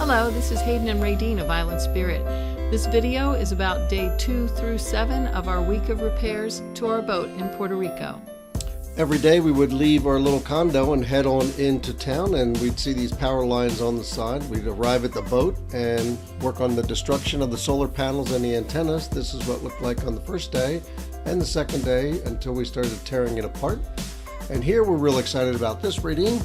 Hello, this is Hayden Radeen of Island Spirit. This video is about day 2 through 7 of our week of repairs to our boat in Puerto Rico. Every day we would leave our little condo and head on into town, and we'd see these power lines on the side. We'd arrive at the boat and work on the destruction of the solar panels and the antennas. This is what it looked like on the first day and the second day until we started tearing it apart. And here we're real excited about this, Radeen.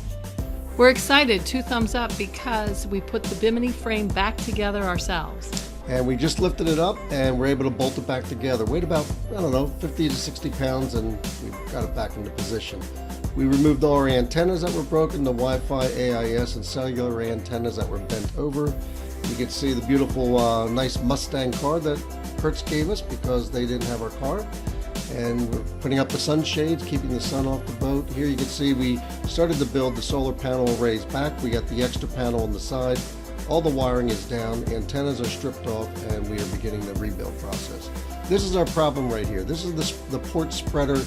We're excited, 2 thumbs up, because we put the bimini frame back together ourselves. And we just lifted it up and we're able to bolt it back together. Weighed about, 50 to 60 pounds, and we got it back into position. We removed all our antennas that were broken, the Wi-Fi, AIS, and cellular antennas that were bent over. You can see the beautiful, nice Mustang car that Hertz gave us because they didn't have our car. And we're putting up the sunshades, keeping the sun off the boat. Here you can see we started to build the solar panel arrays back. We got the extra panel on the side. All the wiring is down, antennas are stripped off, and we are beginning the rebuild process. This is our problem right here. This is the port spreader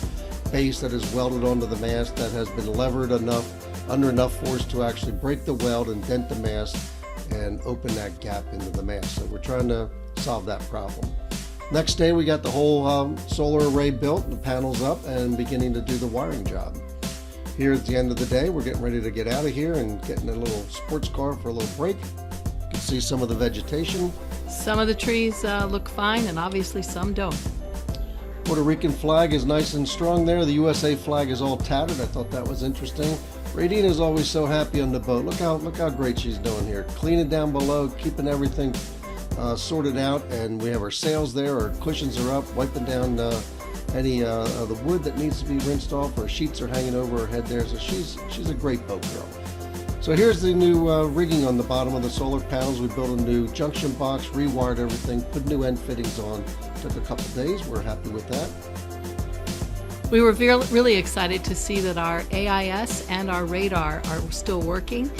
base that is welded onto the mast that has been levered under enough force to actually break the weld and dent the mast and open that gap into the mast. So we're trying to solve that problem. Next day we got the whole solar array built, the panels up, and beginning to do the wiring job. Here at the end of the day, we're getting ready to get out of here and get in a little sports car for a little break. You can see some of the vegetation. Some of the trees look fine, and obviously some don't. Puerto Rican flag is nice and strong there. The USA flag is all tattered. I thought that was interesting. Radeen is always so happy on the boat. Look how great she's doing here. Cleaning down below, keeping everything sorted out, and we have our sails there, our cushions are up, wiping down any of the wood that needs to be rinsed off. Our sheets are hanging over her head there, so she's a great boat girl. So here's the new rigging on the bottom of the solar panels. We built a new junction box, rewired everything, put new end fittings on. Took a couple days. We're happy with that. We were really excited to see that our AIS and our radar are still working.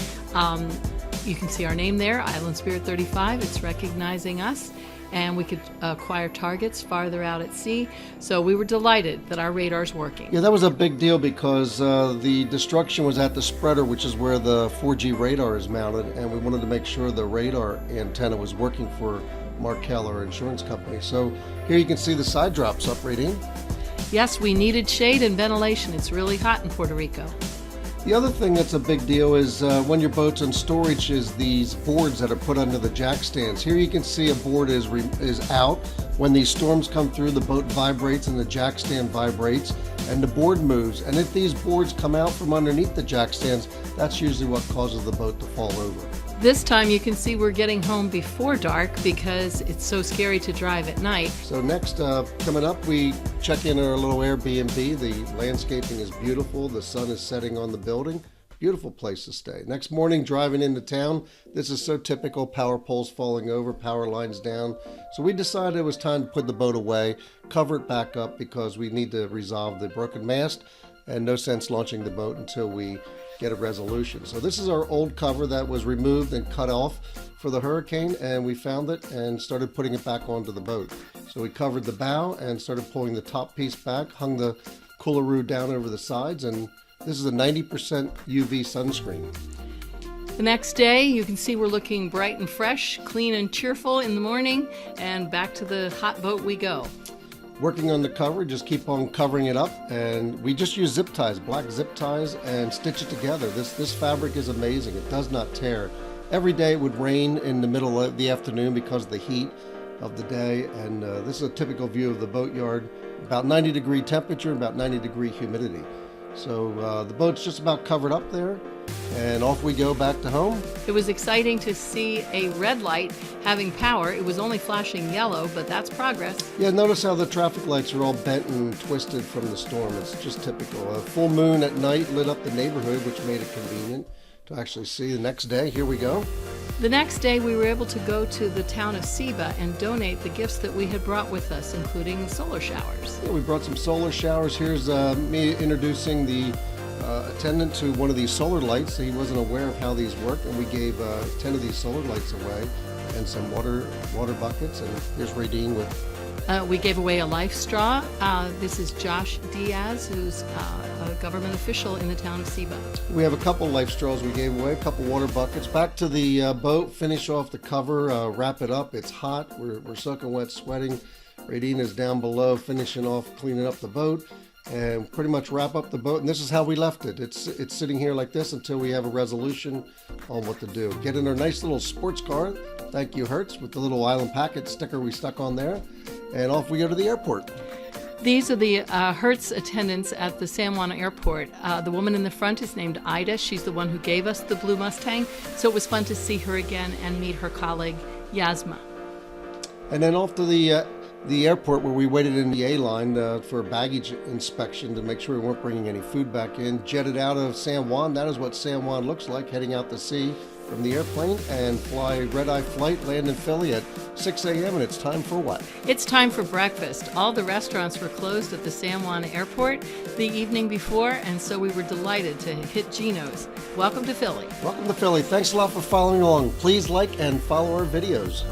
You can see our name there, Island Spirit 35. It's recognizing us, and we could acquire targets farther out at sea. So we were delighted that our radar's working. Yeah, that was a big deal because the destruction was at the spreader, which is where the 4G radar is mounted, and we wanted to make sure the radar antenna was working for Markel, our insurance company. So here you can see the side drops up, Radeen. Yes, we needed shade and ventilation. It's really hot in Puerto Rico. The other thing that's a big deal is when your boat's in storage is these boards that are put under the jack stands. Here you can see a board is out. When these storms come through, the boat vibrates and the jack stand vibrates and the board moves. And if these boards come out from underneath the jack stands, that's usually what causes the boat to fall over. This time you can see we're getting home before dark because it's so scary to drive at night. So next, coming up, we check in our little Airbnb. The landscaping is beautiful. The sun is setting on the building. Beautiful place to stay. Next morning, driving into town. This is so typical, power poles falling over, power lines down. So we decided it was time to put the boat away, cover it back up because we need to resolve the broken mast, and no sense launching the boat until we get a resolution. So this is our old cover that was removed and cut off for the hurricane, and we found it and started putting it back onto the boat. So we covered the bow and started pulling the top piece back, hung the coolaroo down over the sides, and this is a 90% UV sunscreen. The next day, you can see we're looking bright and fresh, clean and cheerful in the morning, and back to the hot boat we go. Working on the cover, just keep on covering it up, and we just use zip ties, black zip ties, and stitch it together. This fabric is amazing. It does not tear. Every day it would rain in the middle of the afternoon because of the heat of the day, and this is a typical view of the boatyard. About 90-degree temperature, about 90-degree humidity. So the boat's just about covered up there, and off we go back to home. It was exciting to see a red light having power. It was only flashing yellow, but that's progress. Yeah, notice how the traffic lights are all bent and twisted from the storm. It's just typical. A full moon at night lit up the neighborhood, which made it convenient to actually see. The next day, here we go. The next day, we were able to go to the town of Siba and donate the gifts that we had brought with us, including solar showers. Yeah, we brought some solar showers. Here's me introducing the attendant to one of these solar lights. He wasn't aware of how these worked, and we gave 10 of these solar lights away and some water buckets. And here's Radeen with... We gave away a life straw. This is Josh Diaz, who's a government official in the town of Seba. We have a couple life straws we gave away, a couple water buckets. Back to the boat, finish off the cover, wrap it up. It's hot. We're soaking wet, sweating. Radeen is down below finishing off, cleaning up the boat, and pretty much wrap up the boat. And this is how we left it. It's sitting here like this until we have a resolution on what to do. Get in our nice little sports car. Thank you, Hertz, with the little Island Packet sticker we stuck on there. And off we go to the airport. These are the Hertz attendants at the San Juan airport. The woman in the front is named Ida. She's the one who gave us the blue Mustang. So it was fun to see her again and meet her colleague, Yasma. And then off to the airport, where we waited in the A line for baggage inspection to make sure we weren't bringing any food back in. Jetted out of San Juan. That is what San Juan looks like, heading out to sea from the airplane, and fly red-eye flight, land in Philly at 6 a.m. and it's time for what? It's time for breakfast. All the restaurants were closed at the San Juan airport the evening before, and so we were delighted to hit Gino's. Welcome to Philly. Welcome to Philly. Thanks a lot for following along. Please like and follow our videos.